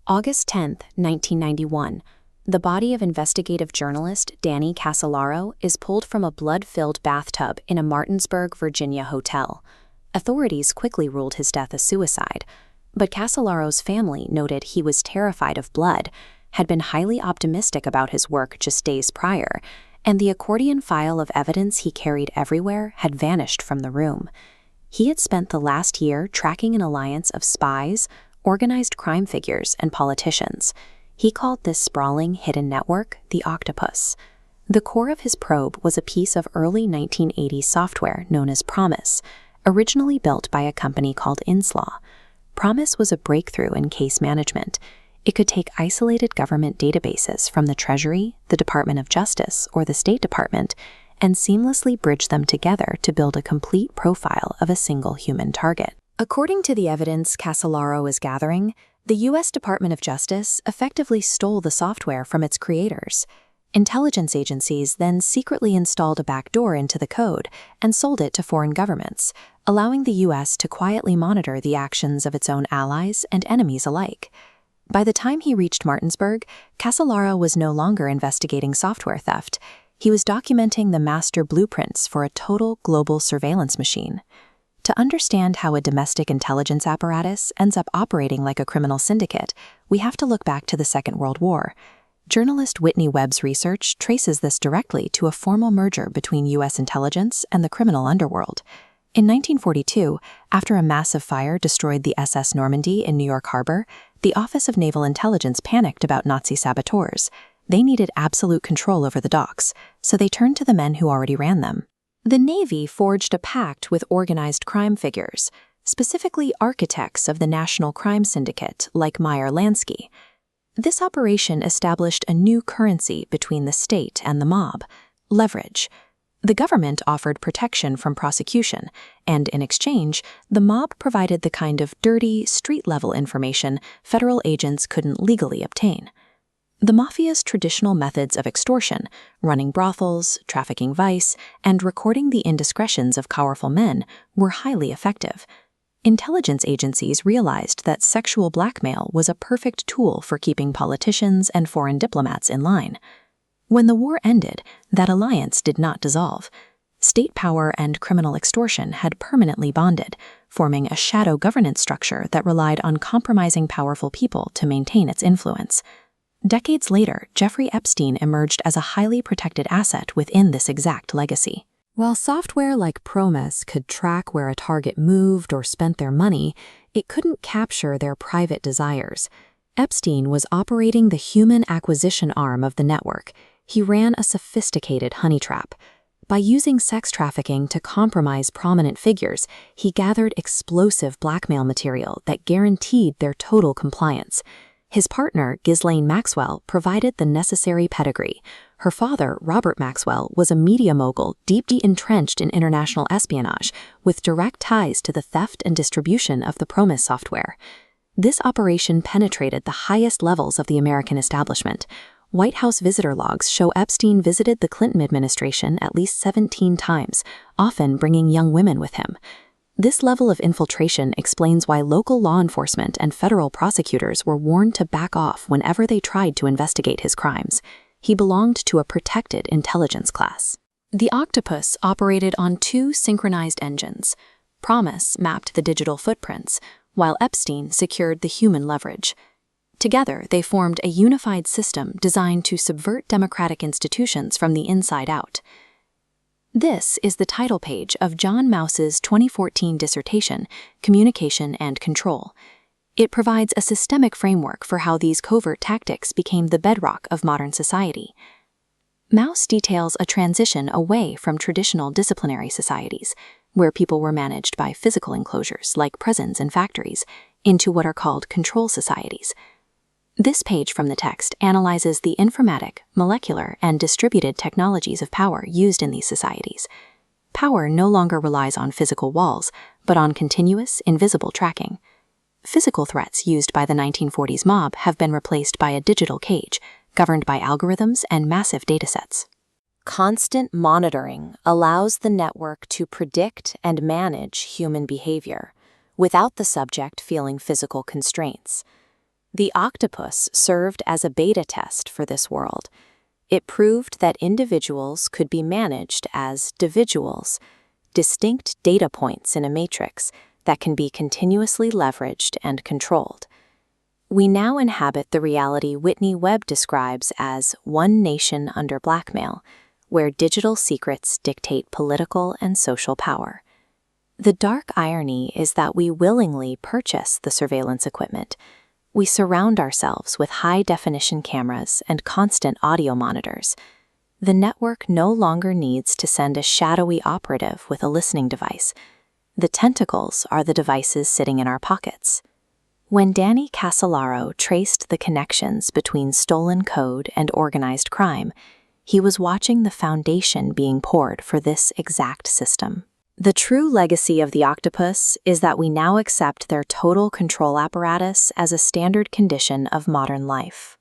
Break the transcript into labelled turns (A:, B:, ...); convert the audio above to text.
A: August 10, 1991, the body of investigative journalist Danny Casolaro is pulled from a blood-filled bathtub in a Martinsburg, Virginia hotel. Authorities quickly ruled his death a suicide, but Casolaro's family noted he was terrified of blood, had been highly optimistic about his work just days prior, and the accordion file of evidence he carried everywhere had vanished from the room. He had spent the last year tracking an alliance of spies, organized crime figures, and politicians. He called this sprawling hidden network the Octopus. The core of his probe was a piece of early 1980s software known as Promise, originally built by a company called Inslaw. Promise was a breakthrough in case management. It could take isolated government databases from the Treasury, the Department of Justice, or the State Department, and seamlessly bridge them together to build a complete profile of a single human target. According to the evidence Casolaro is gathering, the U.S. Department of Justice effectively stole the software from its creators. Intelligence agencies then secretly installed a backdoor into the code and sold it to foreign governments, allowing the U.S. to quietly monitor the actions of its own allies and enemies alike. By the time he reached Martinsburg, Casolaro was no longer investigating software theft. He was documenting the master blueprints for a total global surveillance machine. To understand how a domestic intelligence apparatus ends up operating like a criminal syndicate, we have to look back to the Second World War. Journalist Whitney Webb's research traces this directly to a formal merger between U.S. intelligence and the criminal underworld. In 1942, after a massive fire destroyed the SS Normandy in New York Harbor, the Office of Naval Intelligence panicked about Nazi saboteurs. They needed absolute control over the docks, so they turned to the men who already ran them. The Navy forged a pact with organized crime figures, specifically architects of the National Crime Syndicate like Meyer Lansky. This operation established a new currency between the state and the mob: leverage. The government offered protection from prosecution, and in exchange, the mob provided the kind of dirty, street-level information federal agents couldn't legally obtain. The mafia's traditional methods of extortion, running brothels, trafficking vice, and recording the indiscretions of powerful men, were highly effective. Intelligence agencies realized that sexual blackmail was a perfect tool for keeping politicians and foreign diplomats in line. When the war ended, that alliance did not dissolve. State power and criminal extortion had permanently bonded, forming a shadow governance structure that relied on compromising powerful people to maintain its influence. Decades later, Jeffrey Epstein emerged as a highly protected asset within this exact legacy. While software like Promise could track where a target moved or spent their money, it couldn't capture their private desires. Epstein was operating the human acquisition arm of the network. He ran a sophisticated honey trap. By using sex trafficking to compromise prominent figures, he gathered explosive blackmail material that guaranteed their total compliance. His partner, Ghislaine Maxwell, provided the necessary pedigree. Her father, Robert Maxwell, was a media mogul deeply entrenched in international espionage, with direct ties to the theft and distribution of the Promise software. This operation penetrated the highest levels of the American establishment. White House visitor logs show Epstein visited the Clinton administration at least 17 times, often bringing young women with him. This level of infiltration explains why local law enforcement and federal prosecutors were warned to back off whenever they tried to investigate his crimes. He belonged to a protected intelligence class. The Octopus operated on two synchronized engines. Promise mapped the digital footprints, while Epstein secured the human leverage. Together, they formed a unified system designed to subvert democratic institutions from the inside out. This is the title page of John Mause's 2014 dissertation, Communication and Control. It provides a systemic framework for how these covert tactics became the bedrock of modern society. Mause details a transition away from traditional disciplinary societies, where people were managed by physical enclosures like prisons and factories, into what are called control societies. This page from the text analyzes the informatic, molecular, and distributed technologies of power used in these societies. Power no longer relies on physical walls, but on continuous, invisible tracking. Physical threats used by the 1940s mob have been replaced by a digital cage, governed by algorithms and massive datasets. Constant monitoring allows the network to predict and manage human behavior, without the subject feeling physical constraints. The Octopus served as a beta test for this world. It proved that individuals could be managed as dividuals, distinct data points in a matrix that can be continuously leveraged and controlled. We now inhabit the reality Whitney Webb describes as one nation under blackmail, where digital secrets dictate political and social power. The dark irony is that we willingly purchase the surveillance equipment. We surround ourselves with high-definition cameras and constant audio monitors. The network no longer needs to send a shadowy operative with a listening device. The tentacles are the devices sitting in our pockets. When Danny Casolaro traced the connections between stolen code and organized crime, he was watching the foundation being poured for this exact system. The true legacy of the Octopus is that we now accept their total control apparatus as a standard condition of modern life.